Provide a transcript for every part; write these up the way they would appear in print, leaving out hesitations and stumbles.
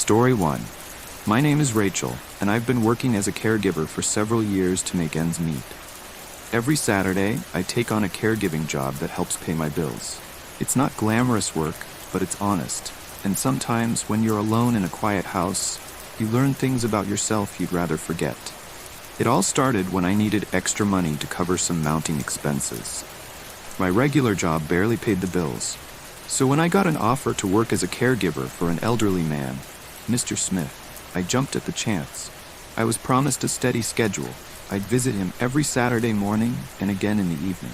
Story 1. My name is Rachel, and I've been working as a caregiver for several years to make ends meet. Every Saturday, I take on a caregiving job that helps pay my bills. It's not glamorous work, but it's honest. And sometimes, when you're alone in a quiet house, you learn things about yourself you'd rather forget. It all started when I needed extra money to cover some mounting expenses. My regular job barely paid the bills. So when I got an offer to work as a caregiver for an elderly man, Mr. Smith, I jumped at the chance. I was promised a steady schedule. I'd visit him every Saturday morning and again in the evening.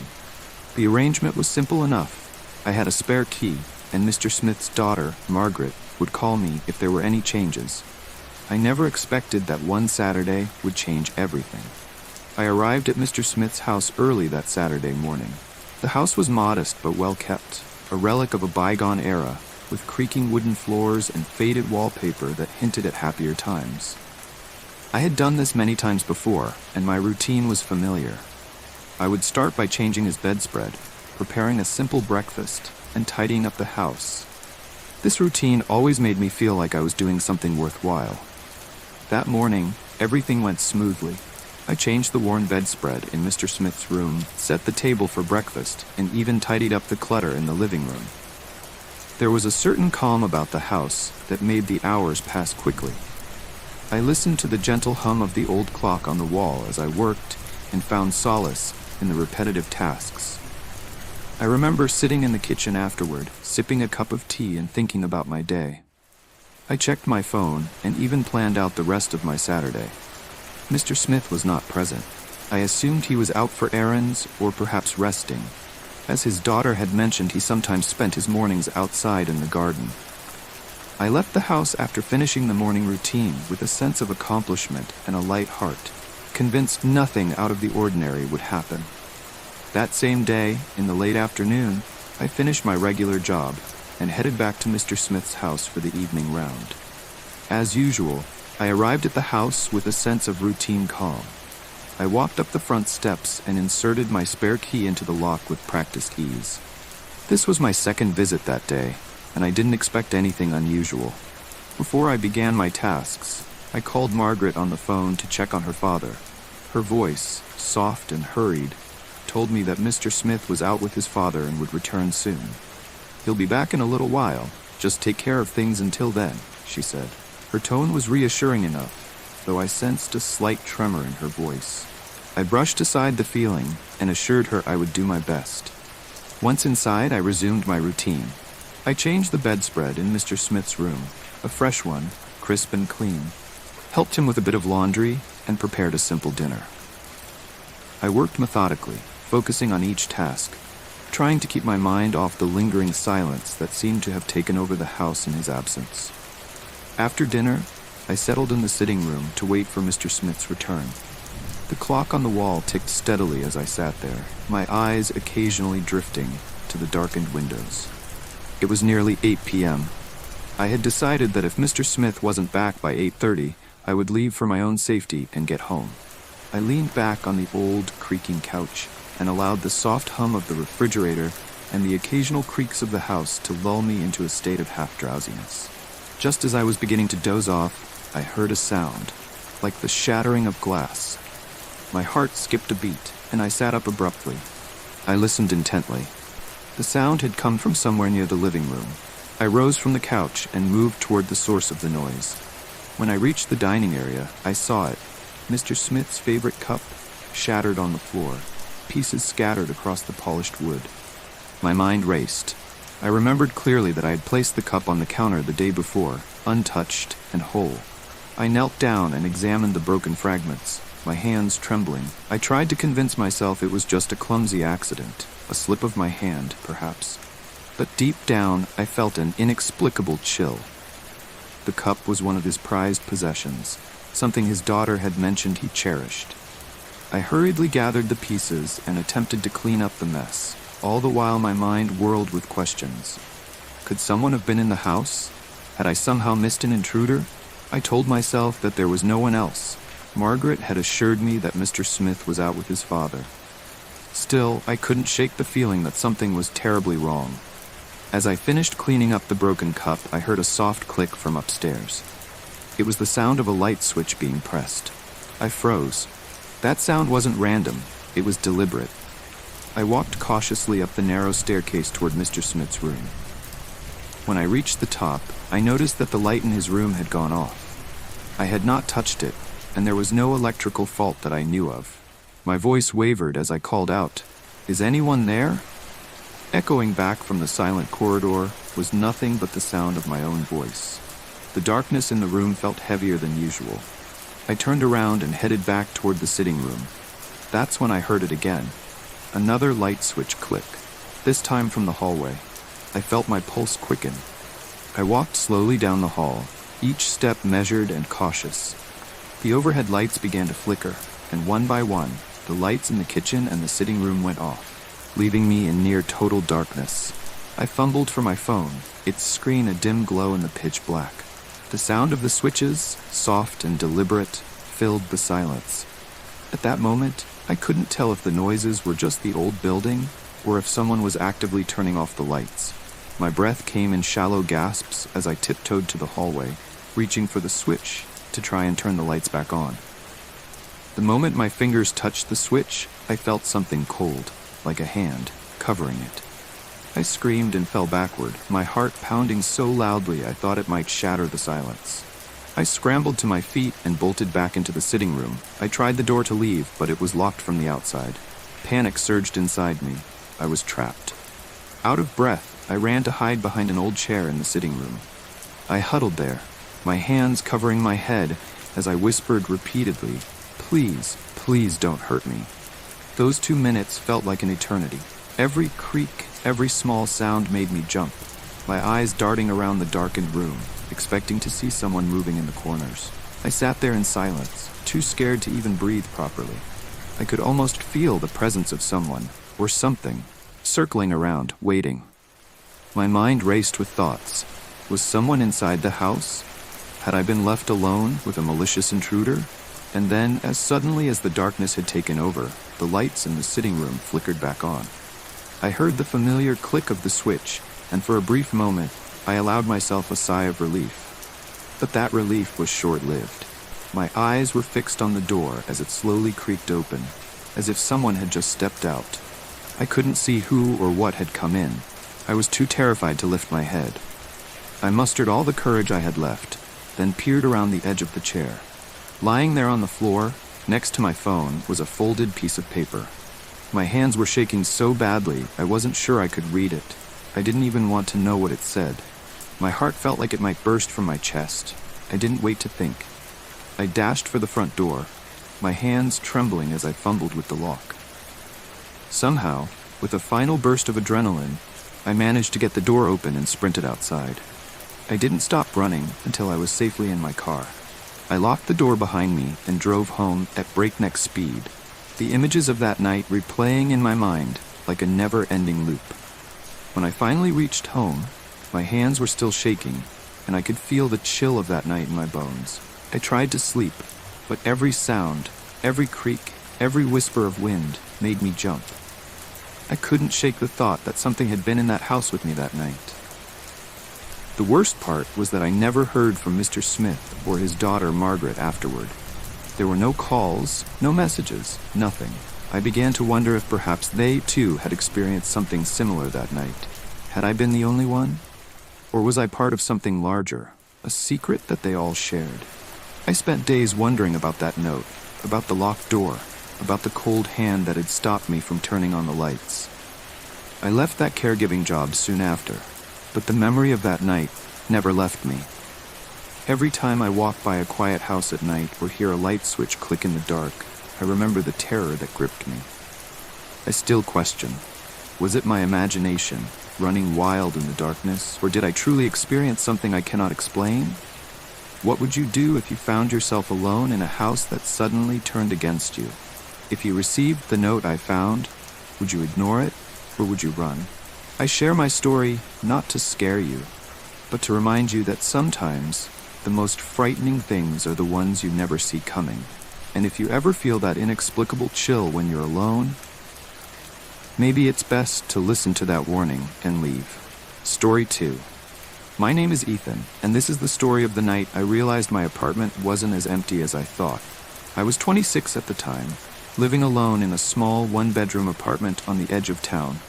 The arrangement was simple enough. I had a spare key, and Mr. Smith's daughter, Margaret, would call me if there were any changes. I never expected that one Saturday would change everything. I arrived at Mr. Smith's house early that Saturday morning. The house was modest but well kept, a relic of a bygone era, with creaking wooden floors and faded wallpaper that hinted at happier times. I had done this many times before, and my routine was familiar. I would start by changing his bedspread, preparing a simple breakfast, and tidying up the house. This routine always made me feel like I was doing something worthwhile. That morning, everything went smoothly. I changed the worn bedspread in Mr. Smith's room, set the table for breakfast, and even tidied up the clutter in the living room. There was a certain calm about the house that made the hours pass quickly. I listened to the gentle hum of the old clock on the wall as I worked and found solace in the repetitive tasks. I remember sitting in the kitchen afterward, sipping a cup of tea and thinking about my day. I checked my phone and even planned out the rest of my Saturday. Mr. Smith was not present. I assumed he was out for errands or perhaps resting. As his daughter had mentioned, he sometimes spent his mornings outside in the garden. I left the house after finishing the morning routine with a sense of accomplishment and a light heart, convinced nothing out of the ordinary would happen. That same day, in the late afternoon, I finished my regular job and headed back to Mr. Smith's house for the evening round. As usual, I arrived at the house with a sense of routine calm. I walked up the front steps and inserted my spare key into the lock with practiced ease. This was my second visit that day, and I didn't expect anything unusual. Before I began my tasks, I called Margaret on the phone to check on her father. Her voice, soft and hurried, told me that Mr. Smith was out with his father and would return soon. "He'll be back in a little while. Just take care of things until then," she said. Her tone was reassuring enough, though I sensed a slight tremor in her voice. I brushed aside the feeling and assured her I would do my best. Once inside, I resumed my routine. I changed the bedspread in Mr. Smith's room, a fresh one, crisp and clean, helped him with a bit of laundry, and prepared a simple dinner. I worked methodically, focusing on each task, trying to keep my mind off the lingering silence that seemed to have taken over the house in his absence. After dinner, I settled in the sitting room to wait for Mr. Smith's return. The clock on the wall ticked steadily as I sat there, my eyes occasionally drifting to the darkened windows. It was nearly 8 p.m. I had decided that if Mr. Smith wasn't back by 8:30, I would leave for my own safety and get home. I leaned back on the old, creaking couch and allowed the soft hum of the refrigerator and the occasional creaks of the house to lull me into a state of half-drowsiness. Just as I was beginning to doze off, I heard a sound, like the shattering of glass. My heart skipped a beat, and I sat up abruptly. I listened intently. The sound had come from somewhere near the living room. I rose from the couch and moved toward the source of the noise. When I reached the dining area, I saw it. Mr. Smith's favorite cup, shattered on the floor, pieces scattered across the polished wood. My mind raced. I remembered clearly that I had placed the cup on the counter the day before, untouched and whole. I knelt down and examined the broken fragments, my hands trembling. I tried to convince myself it was just a clumsy accident, a slip of my hand, perhaps. But deep down, I felt an inexplicable chill. The cup was one of his prized possessions, something his daughter had mentioned he cherished. I hurriedly gathered the pieces and attempted to clean up the mess. All the while my mind whirled with questions. Could someone have been in the house? Had I somehow missed an intruder? I told myself that there was no one else. Margaret had assured me that Mr. Smith was out with his father. Still, I couldn't shake the feeling that something was terribly wrong. As I finished cleaning up the broken cup, I heard a soft click from upstairs. It was the sound of a light switch being pressed. I froze. That sound wasn't random, it was deliberate. I walked cautiously up the narrow staircase toward Mr. Smith's room. When I reached the top, I noticed that the light in his room had gone off. I had not touched it, and there was no electrical fault that I knew of. My voice wavered as I called out, "Is anyone there?" Echoing back from the silent corridor was nothing but the sound of my own voice. The darkness in the room felt heavier than usual. I turned around and headed back toward the sitting room. That's when I heard it again. Another light switch click, this time from the hallway. I felt my pulse quicken. I walked slowly down the hall, each step measured and cautious. The overhead lights began to flicker, and one by one, the lights in the kitchen and the sitting room went off, leaving me in near total darkness. I fumbled for my phone, its screen a dim glow in the pitch black. The sound of the switches, soft and deliberate, filled the silence. At that moment, I couldn't tell if the noises were just the old building or if someone was actively turning off the lights. My breath came in shallow gasps as I tiptoed to the hallway, reaching for the switch to try and turn the lights back on. The moment my fingers touched the switch, I felt something cold, like a hand, covering it. I screamed and fell backward, my heart pounding so loudly I thought it might shatter the silence. I scrambled to my feet and bolted back into the sitting room. I tried the door to leave, but it was locked from the outside. Panic surged inside me. I was trapped. Out of breath, I ran to hide behind an old chair in the sitting room. I huddled there, my hands covering my head as I whispered repeatedly, "Please, please don't hurt me." Those 2 minutes felt like an eternity. Every creak, every small sound made me jump, my eyes darting around the darkened room, expecting to see someone moving in the corners. I sat there in silence, too scared to even breathe properly. I could almost feel the presence of someone, or something, circling around, waiting. My mind raced with thoughts. Was someone inside the house? Had I been left alone with a malicious intruder? And then, as suddenly as the darkness had taken over, the lights in the sitting room flickered back on. I heard the familiar click of the switch, and for a brief moment, I allowed myself a sigh of relief. But that relief was short-lived. My eyes were fixed on the door as it slowly creaked open, as if someone had just stepped out. I couldn't see who or what had come in. I was too terrified to lift my head. I mustered all the courage I had left, then peered around the edge of the chair. Lying there on the floor, next to my phone, was a folded piece of paper. My hands were shaking so badly, I wasn't sure I could read it. I didn't even want to know what it said. My heart felt like it might burst from my chest. I didn't wait to think. I dashed for the front door, my hands trembling as I fumbled with the lock. Somehow, with a final burst of adrenaline, I managed to get the door open and sprinted outside. I didn't stop running until I was safely in my car. I locked the door behind me and drove home at breakneck speed, the images of that night replaying in my mind like a never-ending loop. When I finally reached home, my hands were still shaking, and I could feel the chill of that night in my bones. I tried to sleep, but every sound, every creak, every whisper of wind made me jump. I couldn't shake the thought that something had been in that house with me that night. The worst part was that I never heard from Mr. Smith or his daughter Margaret afterward. There were no calls, no messages, nothing. I began to wonder if perhaps they, too, had experienced something similar that night. Had I been the only one? Or was I part of something larger, a secret that they all shared? I spent days wondering about that note, about the locked door, about the cold hand that had stopped me from turning on the lights. I left that caregiving job soon after, but the memory of that night never left me. Every time I walk by a quiet house at night or hear a light switch click in the dark, I remember the terror that gripped me. I still question, was it my imagination, running wild in the darkness, or did I truly experience something I cannot explain? What would you do if you found yourself alone in a house that suddenly turned against you? If you received the note I found, would you ignore it, or would you run? I share my story not to scare you, but to remind you that sometimes the most frightening things are the ones you never see coming. And if you ever feel that inexplicable chill when you're alone, maybe it's best to listen to that warning and leave. Story 2. My name is Ethan, and this is the story of the night I realized my apartment wasn't as empty as I thought. I was 26 at the time, living alone in a small one-bedroom apartment on the edge of town.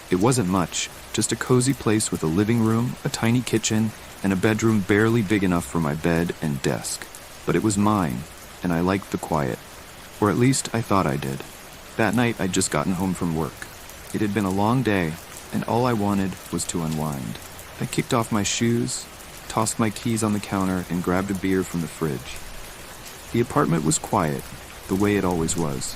It wasn't much, just a cozy place with a living room, a tiny kitchen, and a bedroom barely big enough for my bed and desk. But it was mine, and I liked the quiet. Or at least I thought I did. That night I'd just gotten home from work. It had been a long day, and all I wanted was to unwind. I kicked off my shoes, tossed my keys on the counter, and grabbed a beer from the fridge. The apartment was quiet, the way it always was.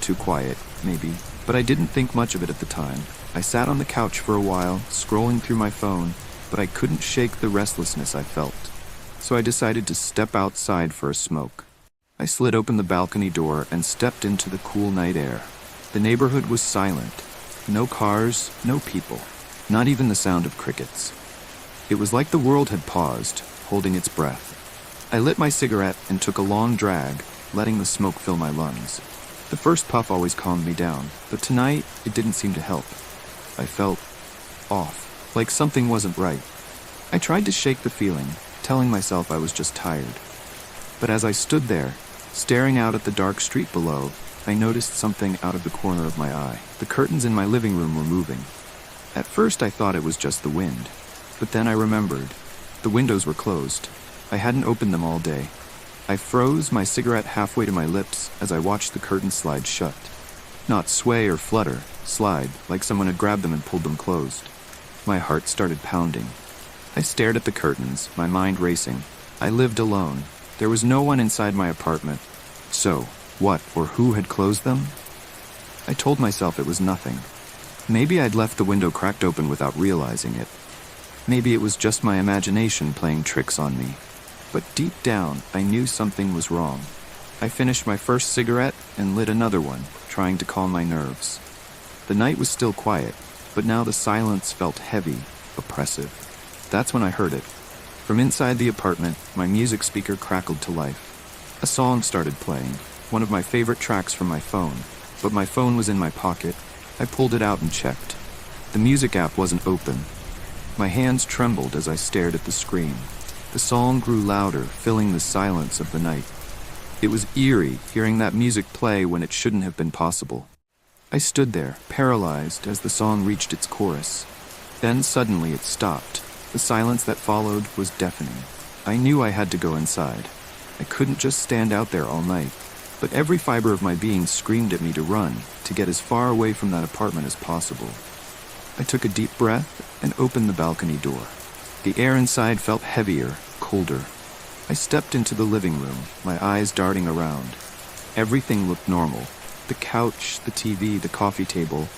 Too quiet, maybe, but I didn't think much of it at the time. I sat on the couch for a while, scrolling through my phone, but I couldn't shake the restlessness I felt. So I decided to step outside for a smoke. I slid open the balcony door and stepped into the cool night air. The neighborhood was silent. No cars, no people. Not even the sound of crickets. It was like the world had paused, holding its breath. I lit my cigarette and took a long drag, letting the smoke fill my lungs. The first puff always calmed me down, but tonight it didn't seem to help. I felt off, like something wasn't right. I tried to shake the feeling, telling myself I was just tired. But as I stood there, staring out at the dark street below, I noticed something out of the corner of my eye. The curtains in my living room were moving. At first I thought it was just the wind, but then I remembered. The windows were closed. I hadn't opened them all day. I froze, my cigarette halfway to my lips as I watched the curtains slide shut. Not sway or flutter, slide, like someone had grabbed them and pulled them closed. My heart started pounding. I stared at the curtains, my mind racing. I lived alone. There was no one inside my apartment. So, what or who had closed them? I told myself it was nothing. Maybe I'd left the window cracked open without realizing it. Maybe it was just my imagination playing tricks on me. But deep down, I knew something was wrong. I finished my first cigarette and lit another one, trying to calm my nerves. The night was still quiet, but now the silence felt heavy, oppressive. That's when I heard it. From inside the apartment, my music speaker crackled to life. A song started playing, one of my favorite tracks from my phone, but my phone was in my pocket. I pulled it out and checked. The music app wasn't open. My hands trembled as I stared at the screen. The song grew louder, filling the silence of the night. It was eerie hearing that music play when it shouldn't have been possible. I stood there, paralyzed, as the song reached its chorus. Then suddenly it stopped. The silence that followed was deafening. I knew I had to go inside. I couldn't just stand out there all night. But every fiber of my being screamed at me to run, to get as far away from that apartment as possible. I took a deep breath and opened the balcony door. The air inside felt heavier, colder. I stepped into the living room, my eyes darting around. Everything looked normal. The couch, the TV, the coffee table.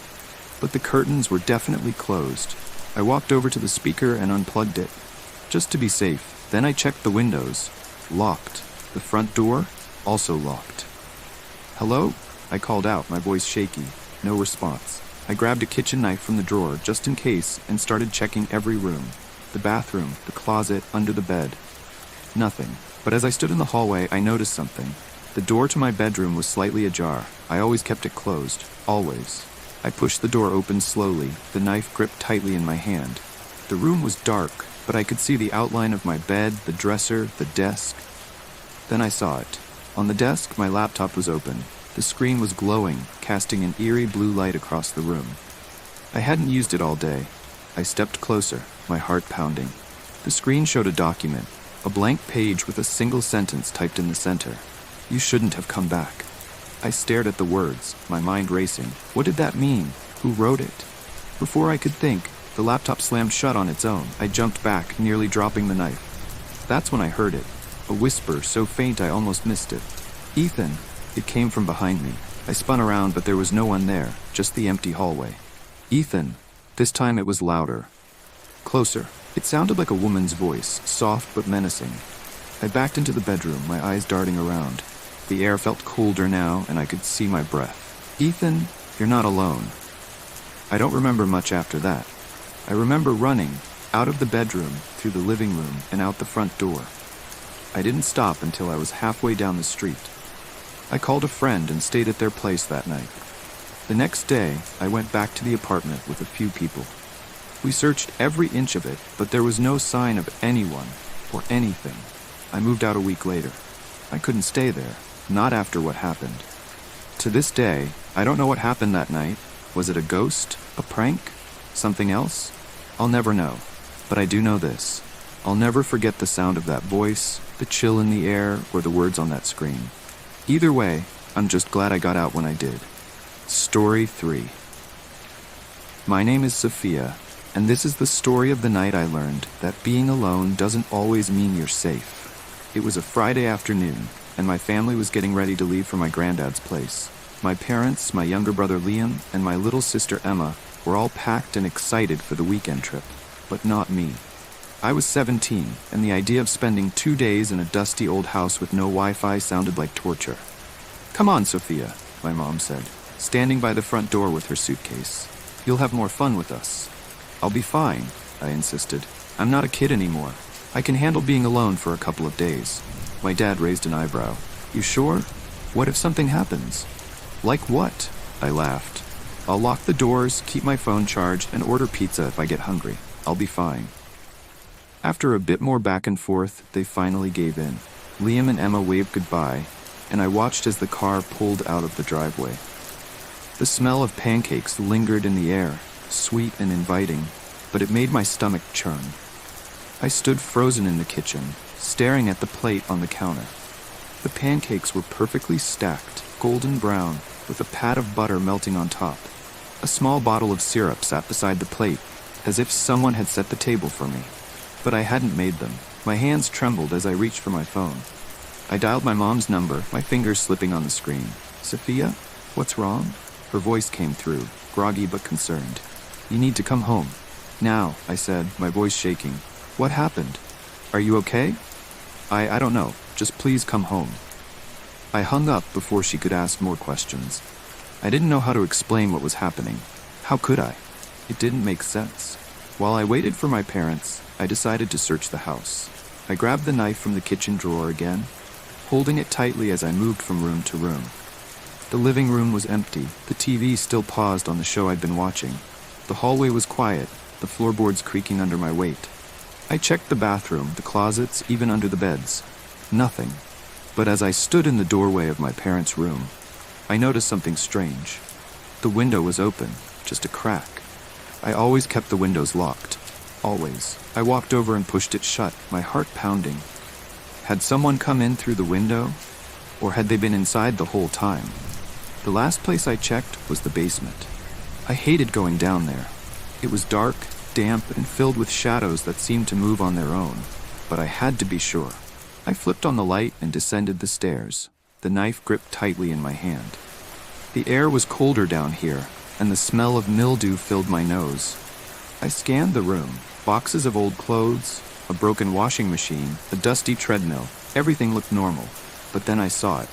But the curtains were definitely closed. I walked over to the speaker and unplugged it, just to be safe. Then I checked the windows. Locked. The front door, also locked. "Hello?" I called out, my voice shaky. No response. I grabbed a kitchen knife from the drawer, just in case, and started checking every room. The bathroom, the closet, under the bed. Nothing. But as I stood in the hallway, I noticed something. The door to my bedroom was slightly ajar. I always kept it closed. Always. I pushed the door open slowly, the knife gripped tightly in my hand. The room was dark, but I could see the outline of my bed, the dresser, the desk. Then I saw it. On the desk, my laptop was open. The screen was glowing, casting an eerie blue light across the room. I hadn't used it all day. I stepped closer, my heart pounding. The screen showed a document, a blank page with a single sentence typed in the center. "You shouldn't have come back." I stared at the words, my mind racing. What did that mean? Who wrote it? Before I could think, the laptop slammed shut on its own. I jumped back, nearly dropping the knife. That's when I heard it. A whisper so faint I almost missed it. "Ethan." It came from behind me. I spun around, but there was no one there, just the empty hallway. "Ethan." This time it was louder. Closer. It sounded like a woman's voice, soft but menacing. I backed into the bedroom, my eyes darting around. The air felt colder now, and I could see my breath. "Ethan, you're not alone." I don't remember much after that. I remember running, out of the bedroom, through the living room, and out the front door. I didn't stop until I was halfway down the street. I called a friend and stayed at their place that night. The next day, I went back to the apartment with a few people. We searched every inch of it, but there was no sign of anyone or anything. I moved out a week later. I couldn't stay there, not after what happened. To this day, I don't know what happened that night. Was it a ghost? A prank? Something else? I'll never know. But I do know this. I'll never forget the sound of that voice, the chill in the air, or the words on that screen. Either way, I'm just glad I got out when I did. Story 3. My name is Sophia, and this is the story of the night I learned that being alone doesn't always mean you're safe. It was a Friday afternoon, and my family was getting ready to leave for my granddad's place. My parents, my younger brother Liam, and my little sister Emma were all packed and excited for the weekend trip, but not me. I was 17, and the idea of spending 2 days in a dusty old house with no Wi-Fi sounded like torture. "Come on, Sophia," my mom said, standing by the front door with her suitcase. "You'll have more fun with us." "I'll be fine," I insisted. "I'm not a kid anymore. I can handle being alone for a couple of days." My dad raised an eyebrow. "You sure? What if something happens?" "Like what?" I laughed. "I'll lock the doors, keep my phone charged, and order pizza if I get hungry. I'll be fine." After a bit more back and forth, they finally gave in. Liam and Emma waved goodbye, and I watched as the car pulled out of the driveway. The smell of pancakes lingered in the air, sweet and inviting, but it made my stomach churn. I stood frozen in the kitchen, staring at the plate on the counter. The pancakes were perfectly stacked, golden brown, with a pat of butter melting on top. A small bottle of syrup sat beside the plate, as if someone had set the table for me. But I hadn't made them. My hands trembled as I reached for my phone. I dialed my mom's number, my fingers slipping on the screen. "Sophia? What's wrong?" Her voice came through, groggy but concerned. "You need to come home." "Now," I said, my voice shaking. "What happened? Are you okay?" I don't know. Just please come home." I hung up before she could ask more questions. I didn't know how to explain what was happening. How could I? It didn't make sense. While I waited for my parents, I decided to search the house. I grabbed the knife from the kitchen drawer again, holding it tightly as I moved from room to room. The living room was empty, the TV still paused on the show I'd been watching. The hallway was quiet, the floorboards creaking under my weight. I checked the bathroom, the closets, even under the beds. Nothing. But as I stood in the doorway of my parents' room, I noticed something strange. The window was open, just a crack. I always kept the windows locked. Always. I walked over and pushed it shut, my heart pounding. Had someone come in through the window? Or had they been inside the whole time? The last place I checked was the basement. I hated going down there. It was dark, damp, and filled with shadows that seemed to move on their own. But I had to be sure. I flipped on the light and descended the stairs, the knife gripped tightly in my hand. The air was colder down here, and the smell of mildew filled my nose. I scanned the room. Boxes of old clothes, a broken washing machine, a dusty treadmill. Everything looked normal. But then I saw it.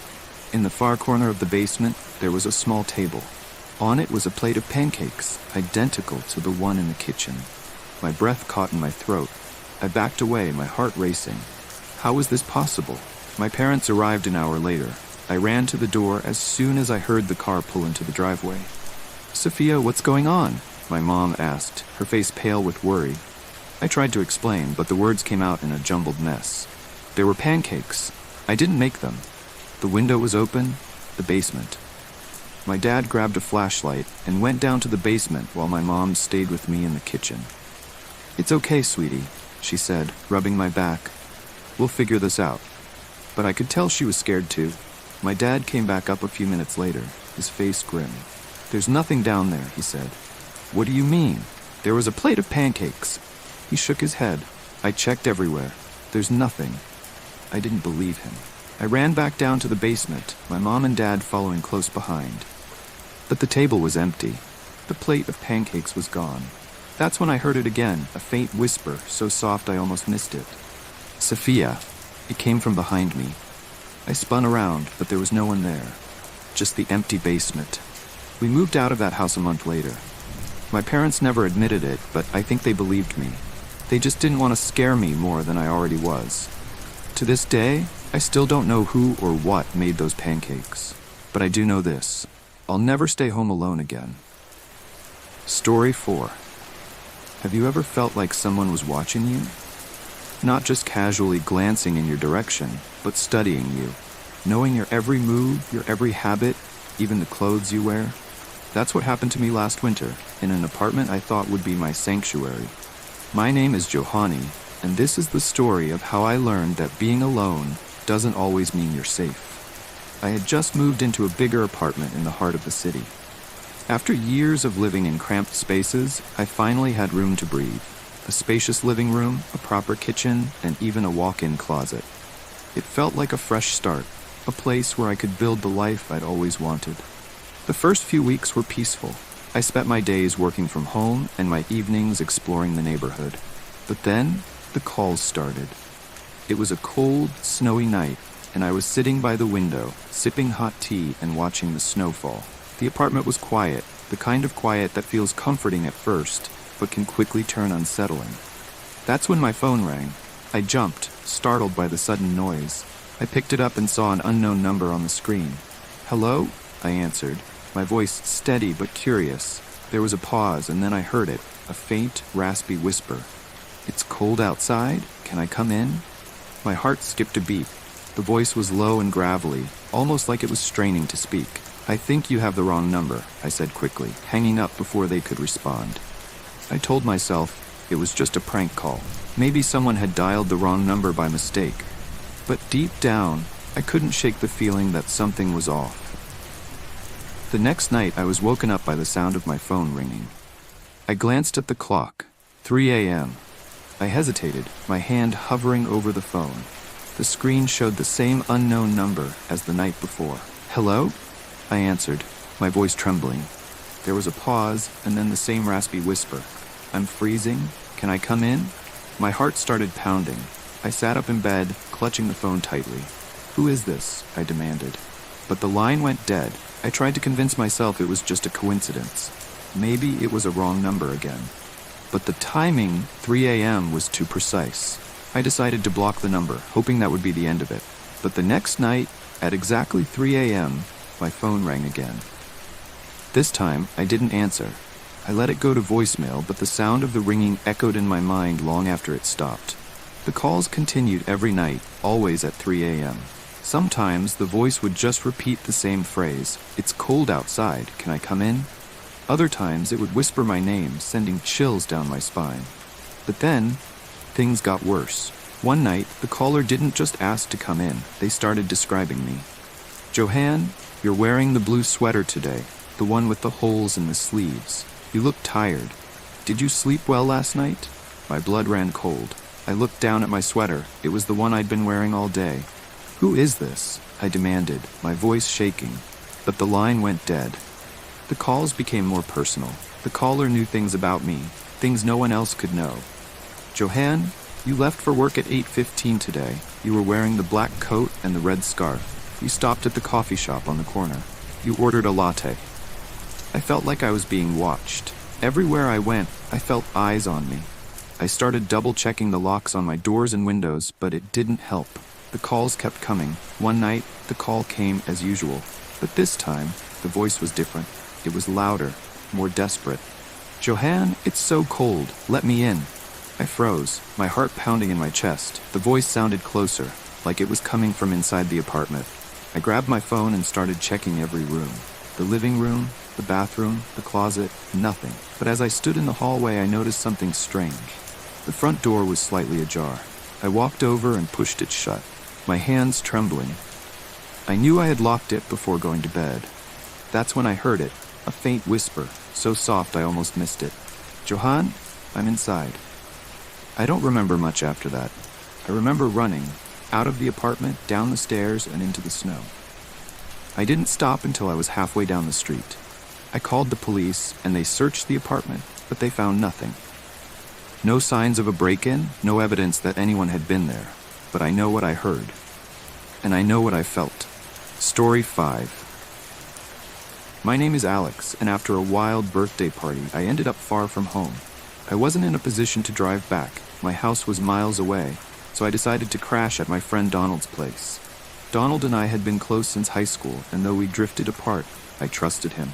In the far corner of the basement, there was a small table. On it was a plate of pancakes, identical to the one in the kitchen. My breath caught in my throat. I backed away, my heart racing. How was this possible? My parents arrived an hour later. I ran to the door as soon as I heard the car pull into the driveway. "Sophia, what's going on?" my mom asked, her face pale with worry. I tried to explain, but the words came out in a jumbled mess. There were pancakes. I didn't make them. The window was open, the basement. My dad grabbed a flashlight and went down to the basement while my mom stayed with me in the kitchen. "It's okay, sweetie," she said, rubbing my back. "We'll figure this out." But I could tell she was scared too. My dad came back up a few minutes later, his face grim. "There's nothing down there," he said. "What do you mean?" "There was a plate of pancakes." He shook his head. "I checked everywhere. There's nothing." I didn't believe him. I ran back down to the basement, my mom and dad following close behind. But the table was empty. The plate of pancakes was gone. That's when I heard it again, a faint whisper, so soft I almost missed it. "Sophia." It came from behind me. I spun around, but there was no one there. Just the empty basement. We moved out of that house a month later. My parents never admitted it, but I think they believed me. They just didn't want to scare me more than I already was. To this day, I still don't know who or what made those pancakes. But I do know this. I'll never stay home alone again. Story 4. Have you ever felt like someone was watching you? Not just casually glancing in your direction, but studying you, knowing your every move, your every habit, even the clothes you wear? That's what happened to me last winter, in an apartment I thought would be my sanctuary. My name is Johanny, and this is the story of how I learned that being alone doesn't always mean you're safe. I had just moved into a bigger apartment in the heart of the city. After years of living in cramped spaces, I finally had room to breathe. A spacious living room, a proper kitchen, and even a walk-in closet. It felt like a fresh start, a place where I could build the life I'd always wanted. The first few weeks were peaceful. I spent my days working from home and my evenings exploring the neighborhood. But then, the calls started. It was a cold, snowy night, and I was sitting by the window, sipping hot tea and watching the snow fall. The apartment was quiet, the kind of quiet that feels comforting at first, but can quickly turn unsettling. That's when my phone rang. I jumped, startled by the sudden noise. I picked it up and saw an unknown number on the screen. "Hello?" I answered, my voice steady but curious. There was a pause, and then I heard it, a faint, raspy whisper. "It's cold outside? Can I come in?" My heart skipped a beat. The voice was low and gravelly, almost like it was straining to speak. "I think you have the wrong number," I said quickly, hanging up before they could respond. I told myself it was just a prank call. Maybe someone had dialed the wrong number by mistake. But deep down, I couldn't shake the feeling that something was off. The next night, I was woken up by the sound of my phone ringing. I glanced at the clock. 3 a.m. I hesitated, my hand hovering over the phone. The screen showed the same unknown number as the night before. "Hello?" I answered, my voice trembling. There was a pause, and then the same raspy whisper. "I'm freezing. Can I come in?" My heart started pounding. I sat up in bed, clutching the phone tightly. "Who is this?" I demanded. But the line went dead. I tried to convince myself it was just a coincidence. Maybe it was a wrong number again. But the timing, 3 a.m., was too precise. I decided to block the number, hoping that would be the end of it. But the next night, at exactly 3 a.m., my phone rang again. This time, I didn't answer. I let it go to voicemail, but the sound of the ringing echoed in my mind long after it stopped. The calls continued every night, always at 3 a.m. Sometimes, the voice would just repeat the same phrase, "It's cold outside, can I come in?" Other times, it would whisper my name, sending chills down my spine. But then, things got worse. One night, the caller didn't just ask to come in, they started describing me. "Johan, you're wearing the blue sweater today. The one with the holes in the sleeves. You look tired. Did you sleep well last night?" My blood ran cold. I looked down at my sweater. It was the one I'd been wearing all day. "Who is this?" I demanded, my voice shaking. But the line went dead. The calls became more personal. The caller knew things about me, things no one else could know. "Johan, you left for work at 8:15 today. You were wearing the black coat and the red scarf. You stopped at the coffee shop on the corner. You ordered a latte." I felt like I was being watched. Everywhere I went, I felt eyes on me. I started double-checking the locks on my doors and windows, but it didn't help. The calls kept coming. One night, the call came as usual. But this time, the voice was different. It was louder, more desperate. "Johan, it's so cold. Let me in." I froze, my heart pounding in my chest. The voice sounded closer, like it was coming from inside the apartment. I grabbed my phone and started checking every room. The living room, the bathroom, the closet, nothing. But as I stood in the hallway, I noticed something strange. The front door was slightly ajar. I walked over and pushed it shut, my hands trembling. I knew I had locked it before going to bed. That's when I heard it, a faint whisper, so soft I almost missed it. "Johan, I'm inside." I don't remember much after that. I remember running, out of the apartment, down the stairs, and into the snow. I didn't stop until I was halfway down the street. I called the police, and they searched the apartment, but they found nothing. No signs of a break-in, no evidence that anyone had been there. But I know what I heard. And I know what I felt. Story 5. My name is Alex, and after a wild birthday party, I ended up far from home. I wasn't in a position to drive back. My house was miles away, so I decided to crash at my friend Donald's place. Donald and I had been close since high school, and though we drifted apart, I trusted him.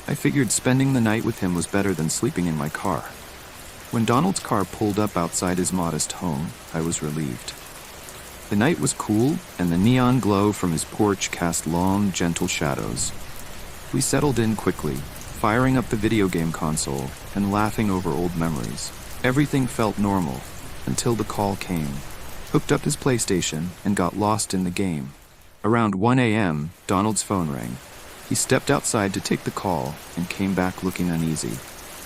I figured spending the night with him was better than sleeping in my car. When Donald's car pulled up outside his modest home, I was relieved. The night was cool, and the neon glow from his porch cast long, gentle shadows. We settled in quickly, firing up the video game console and laughing over old memories. Everything felt normal, until the call came. Hooked up his PlayStation and got lost in the game. Around 1 a.m., Donald's phone rang. He stepped outside to take the call and came back looking uneasy.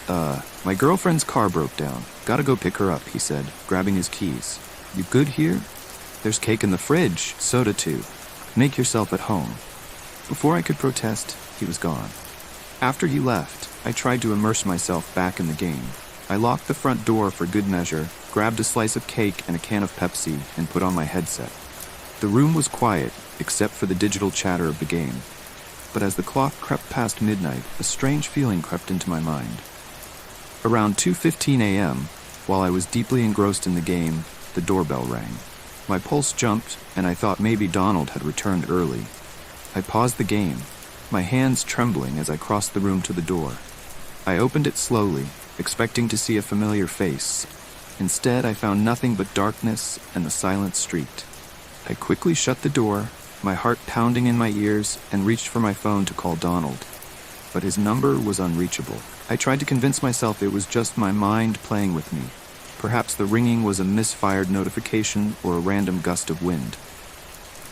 My girlfriend's car broke down. Gotta go pick her up, he said, grabbing his keys. You good here? There's cake in the fridge, soda too. Make yourself at home. Before I could protest, he was gone. After he left, I tried to immerse myself back in the game. I locked the front door for good measure, grabbed a slice of cake and a can of Pepsi, and put on my headset. The room was quiet, except for the digital chatter of the game. But as the clock crept past midnight, a strange feeling crept into my mind. Around 2:15 a.m., while I was deeply engrossed in the game, the doorbell rang. My pulse jumped, and I thought maybe Donald had returned early. I paused the game, my hands trembling as I crossed the room to the door. I opened it slowly, expecting to see a familiar face. Instead, I found nothing but darkness and the silent street. I quickly shut the door, my heart pounding in my ears, and reached for my phone to call Donald. But his number was unreachable. I tried to convince myself it was just my mind playing with me. Perhaps the ringing was a misfired notification or a random gust of wind.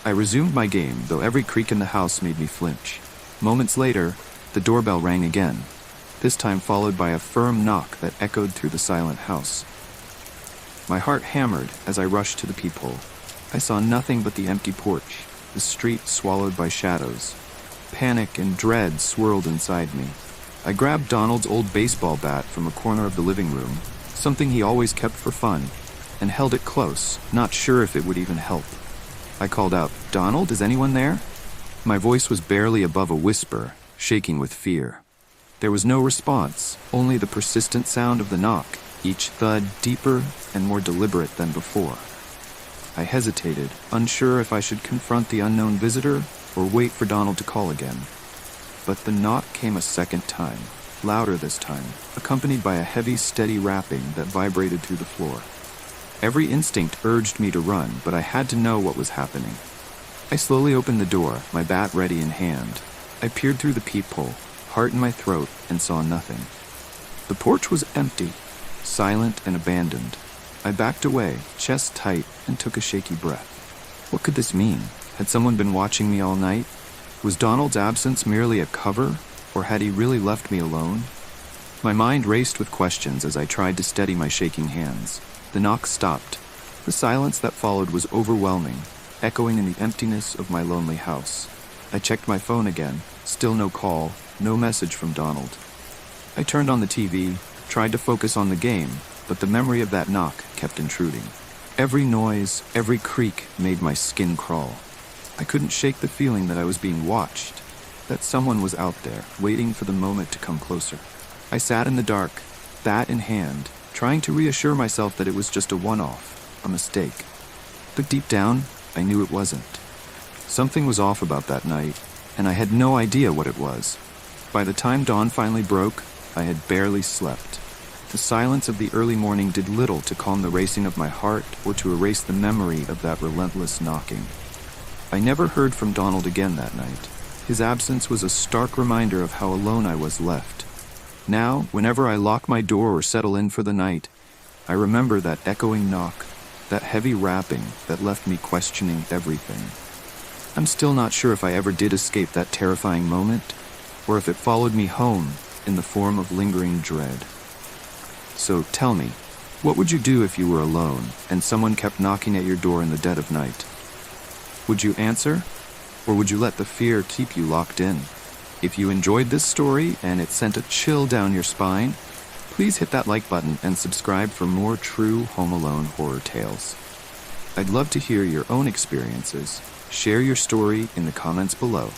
I resumed my game, though every creak in the house made me flinch. Moments later, the doorbell rang again, this time followed by a firm knock that echoed through the silent house. My heart hammered as I rushed to the peephole. I saw nothing but the empty porch, the street swallowed by shadows. Panic and dread swirled inside me. I grabbed Donald's old baseball bat from a corner of the living room, something he always kept for fun, and held it close, not sure if it would even help. I called out, "Donald, is anyone there?" My voice was barely above a whisper, shaking with fear. There was no response, only the persistent sound of the knock, each thud deeper and more deliberate than before. I hesitated, unsure if I should confront the unknown visitor or wait for Donald to call again. But the knock came a second time, louder this time, accompanied by a heavy, steady rapping that vibrated through the floor. Every instinct urged me to run, but I had to know what was happening. I slowly opened the door, my bat ready in hand. I peered through the peephole, heart in my throat, and saw nothing. The porch was empty, silent and abandoned. I backed away, chest tight, and took a shaky breath. What could this mean? Had someone been watching me all night? Was Donald's absence merely a cover, or had he really left me alone? My mind raced with questions as I tried to steady my shaking hands. The knock stopped. The silence that followed was overwhelming, echoing in the emptiness of my lonely house. I checked my phone again. Still no call, no message from Donald. I turned on the TV, tried to focus on the game, but the memory of that knock kept intruding. Every noise, every creak made my skin crawl. I couldn't shake the feeling that I was being watched, that someone was out there, waiting for the moment to come closer. I sat in the dark, bat in hand, trying to reassure myself that it was just a one-off, a mistake. But deep down, I knew it wasn't. Something was off about that night, and I had no idea what it was. By the time dawn finally broke, I had barely slept. The silence of the early morning did little to calm the racing of my heart or to erase the memory of that relentless knocking. I never heard from Donald again that night. His absence was a stark reminder of how alone I was left. Now, whenever I lock my door or settle in for the night, I remember that echoing knock, that heavy rapping that left me questioning everything. I'm still not sure if I ever did escape that terrifying moment, or if it followed me home in the form of lingering dread. So tell me, what would you do if you were alone and someone kept knocking at your door in the dead of night? Would you answer, or would you let the fear keep you locked in? If you enjoyed this story and it sent a chill down your spine, please hit that like button and subscribe for more true Home Alone horror tales. I'd love to hear your own experiences. Share your story in the comments below.